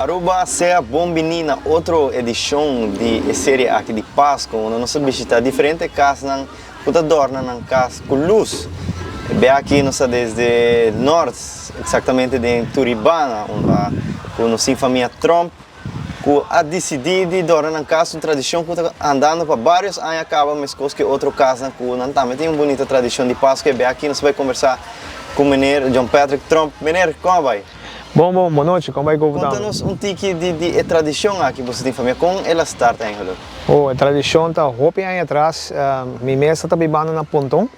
Aruba seja bem-vindo a outra edição de série aqui de Páscoa, onde nós visitamos diferentes casas na Putadorna, na casa com luz. Bem aqui nós desde norte, exatamente de Turibana, onde nós em família Trump, que a decidido dormir na casa uma tradição que está andando para vários anos acaba, mas coisa que outra casa que não também tem uma bonita tradição de Páscoa. Bem aqui nós vai conversar com o menino John Patrick Trump. Menino, como vai? Bom, boa noite, como vai? Conta-nos um tique de tradição aqui você tem família, como ela starta em Halo? A tradição está roupa aí atrás, minha mesa está bebendo na pontão.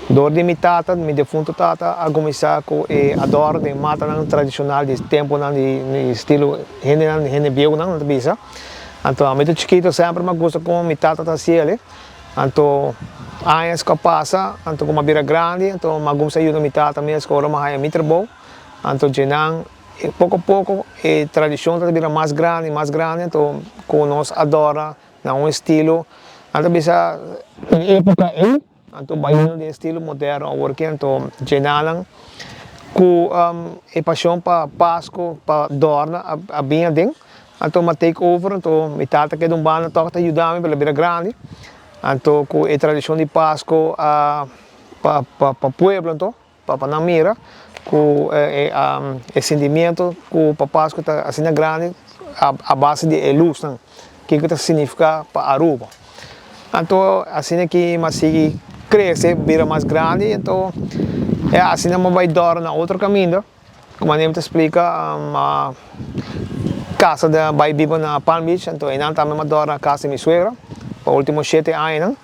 Dor de minha tata, minha defunto tata, a começar com a dor de mata tradicional de tempo de estilo hene biego na bisa. Então, a minha chiquito sempre me gosta com minha tata tá ali. Então, anos que passa, então como a bira grande, então me gosta ajuda minha tata minha escola mais é mitra bom. Então, pouco a pouco, a tradição está virando mais grande, então, com nós adora, um estilo, então, bisa, em época então, baiano de estilo moderno, então, genalang, com a paixão para Páscoa, para dorna, a bem ding, então, me take over, então, minha tata que é um bando, toca ajudar-me pela bira grande, então, com a tradição de Páscoa, para o pueblo, então, para Namira, com o sentimento que o Páscoa está assim grande a base de luz, que significa para Aruba. Então, assim que mas se cresce, vira mais grande, então assim que vai dar na outro caminho, como a gente explica, a casa da vai viver na Palm Beach, então ainda também vai dar na casa de minha suegra, para os últimos 7 anos.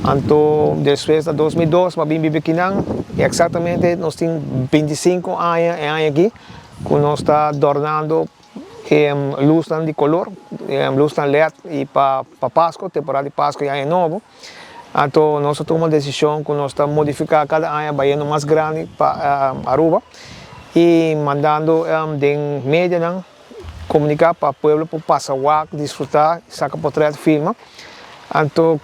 Então, depois de 2002, eu vim viver aqui, exatamente, nós temos 25 anos aqui, que nós estamos adornando luz de color, luz de LED e para Páscoa, temporada de Páscoa e Ano Novo. Então, nós tomamos a decisão que nós estamos modificando cada ano, vai mais grande para Aruba e mandando de mídia comunicar para o povo para passar o desfrutar, sacar portreto, filmar. Então,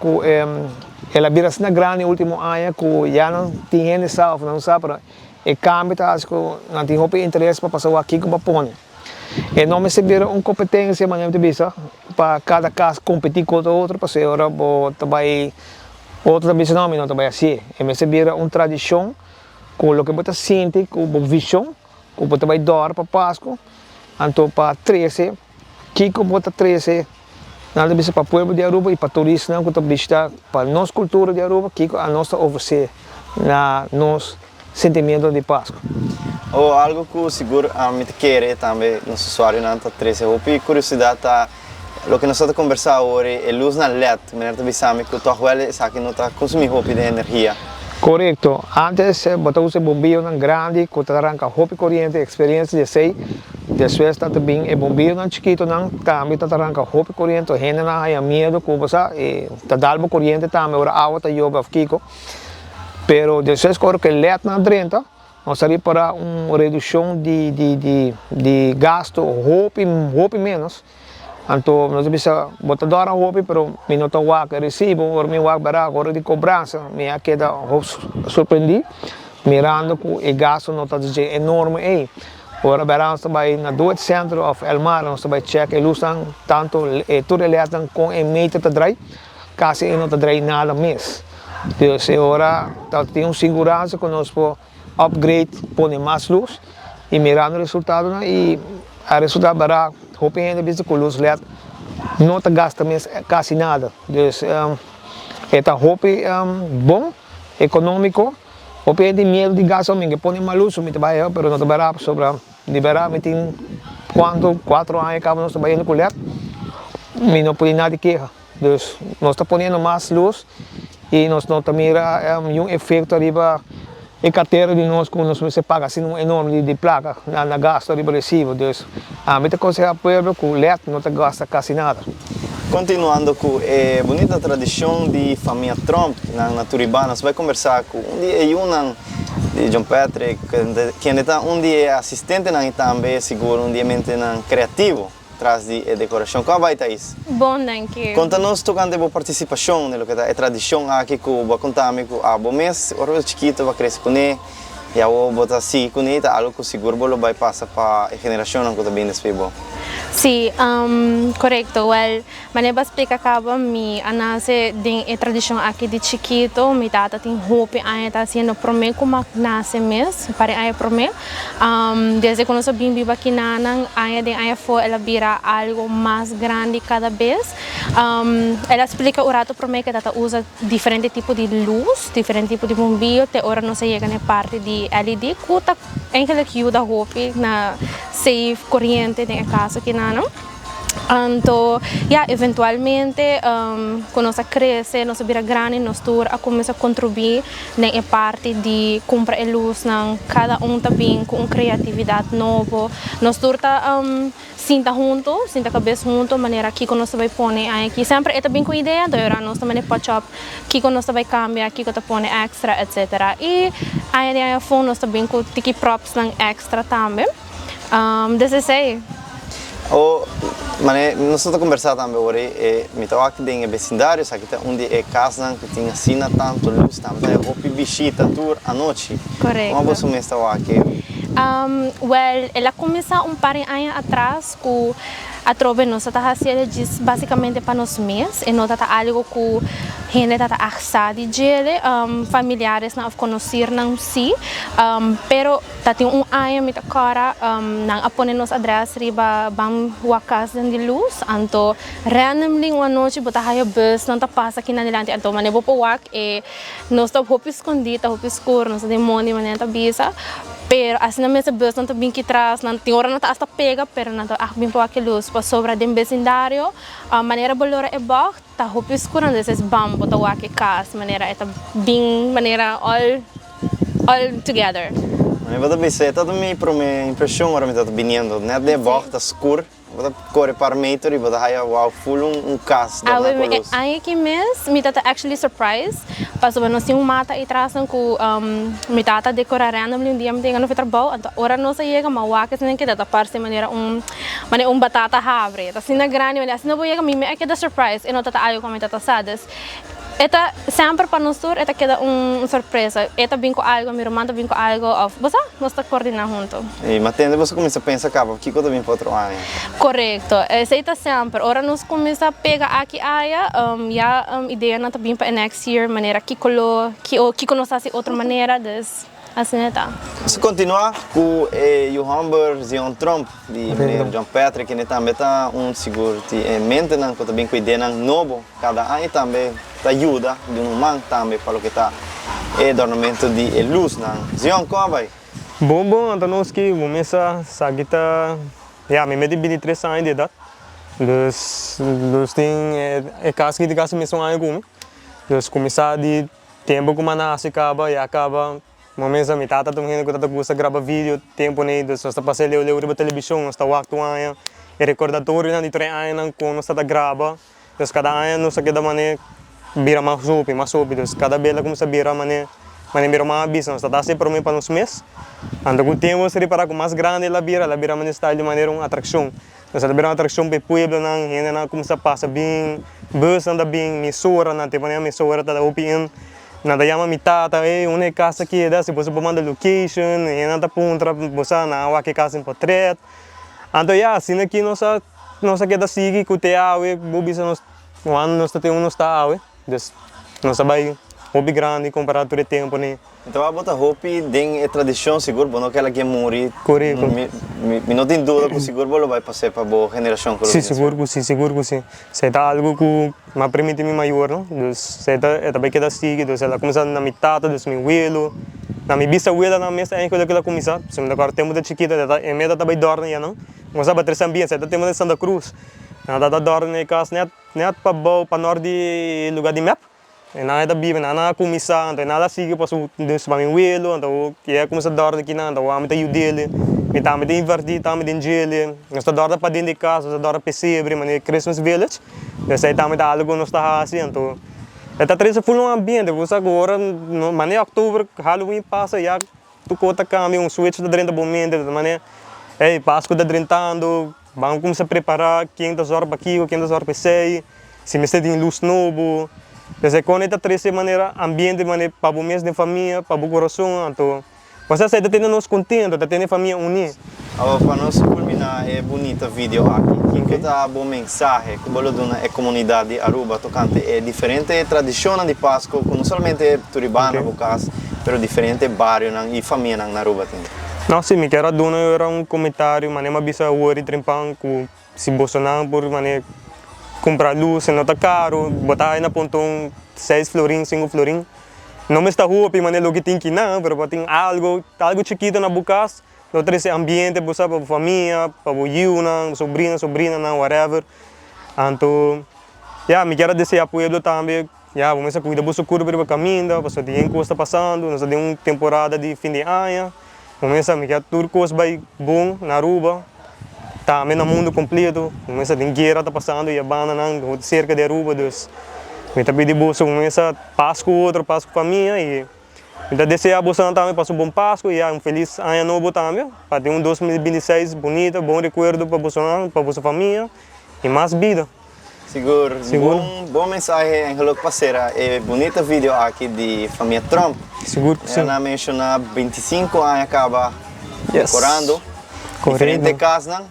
ela vira assim grande no último ano, que já não tem gente salvo, não sabe, e cambia, acho que não tem roupa interesse para passar aqui com o Japão. E não me se vira uma competência, mas não vista, para cada caso competir com o outro, para ser hora, trabalhar, outro também não trabalha assim. E me se vira uma tradição, com o que você sente, com a visão, com o que você vai para Páscoa, então para 13, que você 13, nada bisa para o povo de Aruba e para turistas que estão visitando para a nossa cultura de Aruba, que a nossa oferecer na nosso sentimento de Páscoa. Ou algo que seguro a mim querer também nos usuários não está 13. E curiosidade tá, o que nós estamos conversando hoje é luz na LED, mas também sabe que o tohuele sabe que não está consumindo roupa de energia. Correto. Antes, botamos um bombillo grande, que arranca roupa corrente, experiência de sei. Depois está também o bombillo chiquito, também arranca roupa corrente, gente não tem medo, que você está dando corrente também, a água está jogando aqui. Pero depois, quando que LED na dentro, nós saímos para uma redução de gasto, roupa menos. Então, nós precisamos botar a roupa, mas não estou a recibo, ou me a agora de cobrança, me queda surpreendido, mirando que o gasto não está enorme aí. Agora, nós estamos na 2 centros of El Mar, nós estamos check a luz, tanto tudo elétrico com a meter de drive, quase não está drive nada mais. Então, agora, tem uma segurança que nós podemos upgrade, pôr mais luz, e mirando o resultado, e o resultado será roupa ainda visto com luz LED, não te gasta quase nada. Então, esta roupa é bom, econômico, roupa de medo de gasto, que põe mais luz, mas não te verá sobre liberar, mas tem 4 anos que nós trabalhando com LED, mas não pode nada quejar. Então, nós estamos pondo mais luz e nós não temos um efeito arriba. E carteira de nós, quando você paga assim um enorme de placa, na gasto recibo. Então, a gente aconselha ao povo que o LED não te gasta quase nada. Continuando com a bonita tradição de família Trump na Turibana, nós vamos conversar com um dia de John Patrick, que ainda um dia é assistente e também seguro um dia criativo atrás de decoração. Como vai, Thaís? Bom, thank you. Conta-nos tocante a participação, no que é tradição aqui que vai contar-me que há bom mês, o chiquito vai crescer com ele, E eu botar assim, com ele, algo que seguro bolo vai passar para a geração que também despejo. Sí, correcto. Well, maneba explica acaba mi anase din e tradição aqui de chiquito, mi tata tem hope aí tá sendo prome como nasce mes, para aí prome. Desde quando eu vim viva aqui nanang, aí din aí foi ela vira algo mais grande cada vez. Ela explica o rato prome que tata usa diferente tipo de luz, diferente tipo de bombilho, te ora não se chega na parte de LED, kuta enkele ajuda hope na save corrente em casa aqui não. Então, eventualmente, quando nós cresce, nós vira grande, nós a começar a contribuir na parte de comprar a luz, cada também com criatividade nova. Nós sinta junto, sinta cabeça junto, maneira que nós vai pôr aqui. Sempre é também com ideia, então nós também pode shop, que nós vai cambiar, que nós põe extra, etc. E aí nós também com tiki props extra também. Desse Mas nós estamos conversando também hoje, me estou aqui em vecindário, aqui onde é casa que tem assim tanto luz, também eu visita tour à noite. Correto. Como você está aqui? Well, ela começou par de anos atrás com a trove nós está fazendo basicamente para nós mesmos e nós está algo que gente está achado de ele, familiares não conhecer não si, pero tá tem ano me cara não apone nos adresse riba bam wakas de luz, então randomly uma noite bota aí bus não tá passa aqui na delante, então mané vou wak e nós está roupa escondida, roupa escura, nós demônio mané tá bisa. Pero assim na mesa bus não tá bem que traz, não tem hora não tá hasta pega, pero não tá bem para aquele luz para sobra de vecindário, a maneira bolora é boa, tá roupa escura desses bambo tá aqui casa, maneira é tá bem maneira all together. Mas vou também ser, tá também para minha impressão agora me tá vindo, né? De volta escuro, vou correr para meter e vou dar aí wow full casa da luz. Aí que mês me tá actually surprise, passou nós tinha mata e trazem com me tá decorar randomly dia me tem no trabalho, então ora não se chega mas wakas nem que dá parte maneira batata havre, tá assim na grande, mas assim não vou chegar me é que da surprise, e não tá algo como tá sadas. Eta sempre para nós tour, eta queda surpresa. Eta vem com algo, meu irmão vem com algo, você nós está coordenando junto. E Matenda, você começa a pensar, cara, o que eu também pode trocar? Correto, essa está sempre. Ora nós começa a pegar aqui aia, ideia não também para next year, maneira que nós faz outra maneira, des assim tá. Se continuar com o Humber Zion Trump, de John Patrick, que também está seguro de mente, que também com ideia novo, cada ano também ajuda de man também para o que está dormimento de luz, Zion, como vai? Bom, então nós que começa a kita, me meti 23 anos de idade, dus tem casa que de casa mesmo ano comigo, dus começar de tempo como nasce acaba e acaba momento me tata também que tá gosta gravar vídeo tempo nem dos está passando leu para televisão está waktu aia e recordatório na de trem aia não com nós está grava dos cada aia nós aqui da maneira vira mais sobe dos cada bela como se vira maneira vira mais bis nós está sempre para mim para uns meses ando com tempo seria para com mais grande ela vira maneira está de maneira uma atração nós está vira uma atração para o povo não ainda não como se passa bem bus anda bem missora não tem maneira missora tá opinião nada chama mi tata, uma casa aqui, se você pode mandar location, e nada puntra, você na hora que casa em portrait. Então, assim aqui nós queda sigue com o teatro, bubi nós temos nós está, nós vai hobby grande comparado com o tempo né. Então a bota hobby tem tradição seguro, bom que ela quer morrer. Correto. Me não tem dúvida que seguro bolo vai passar para boa geração. Sim, seguro que sim. Se tá algo que me permite me maior, não? Dus se tá também queda sigue, dus ela começa na mitad, dus meu abuelo, na minha bisabuela na mesa é quando ela começa, se me agora temos de chiquita, é meta também dorme já não. Mas a bater ambiente, se temos de Santa Cruz. Nada dorme em casa, net para norte lugar de map. E nada bibe, nada comissa, então nada sigue para o meu abuelo, então que começa a dormir aqui na, então a gente dele, me tá me invertir, tá me gele, nós tá dormir para dentro de casa, nós dormir pesebre, mas Christmas village, nós aí tá me dá algo nós tá assim, então tá três full um ambiente, você agora, mas em outubro Halloween passa já, tu conta cambia switch da dentro do momento, mas Páscoa da drentando, vamos começar a preparar 500 horas para aqui, 500 horas para sei, se me tem luz novo. Então, quando está três maneira ambiente, maneira para o mês de família, para o coração, então Você sai, tem nos contentes, tem família unida. Agora, para nós culminar, é bonita vídeo aqui. Quem tá bom mensagem que bolo dona é comunidade Aruba tocante é diferente tradição de Páscoa, não somente turibana, bucas, mas diferente bairro e família na Aruba tem. Não, sim, me quero dar um comentário, mas não bisa o trempang que se Bolsonaro por mané comprar luz, não tá caro, botar aí na pontão 6 florin, 5 florin. Não me está rua, mas não tem que não, mas tem algo chiquito na bucas. Não tem esse ambiente para a família, para o Yuna, sobrinha, não, whatever. Então, me quero dizer apoio também. Vamos cuidar do seu corpo para o caminho, porque tem coisa passando, nós temos uma temporada de fim de ano. Vamos me quero tudo coisa vai bom na Aruba. Também no mundo completo, vamos tem guerra tá passando e a banda não cerca de Aruba, dus. Me tá pedindo bolsa, vamos Páscoa família e então, desejar a Bolsonaro também para um bom Páscoa e um feliz ano novo também. Para ter 2026 bonito, bom recuerdo para Bolsonaro, para a sua família e mais vida. Seguro. Bom mensagem em relógio parceira. É bonita vídeo aqui de família Trump. Seguro que sim. Ela menciona 25 anos acaba decorando. Diferente casas,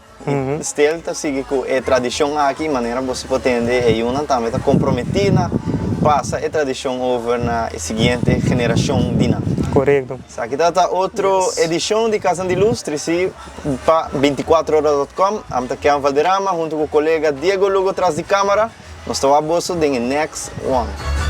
Estelta sigue com a tradição aqui, maneira você pode entender e uma também está comprometida. Passa a tradição over na seguinte geração dina. Correto. Aqui está outra edição de Casa de Lustre, para 24horas.com. Estamos aqui em Valderrama, junto com o colega Diego Lugo atrás de câmera. Nós estamos a bolso de next one.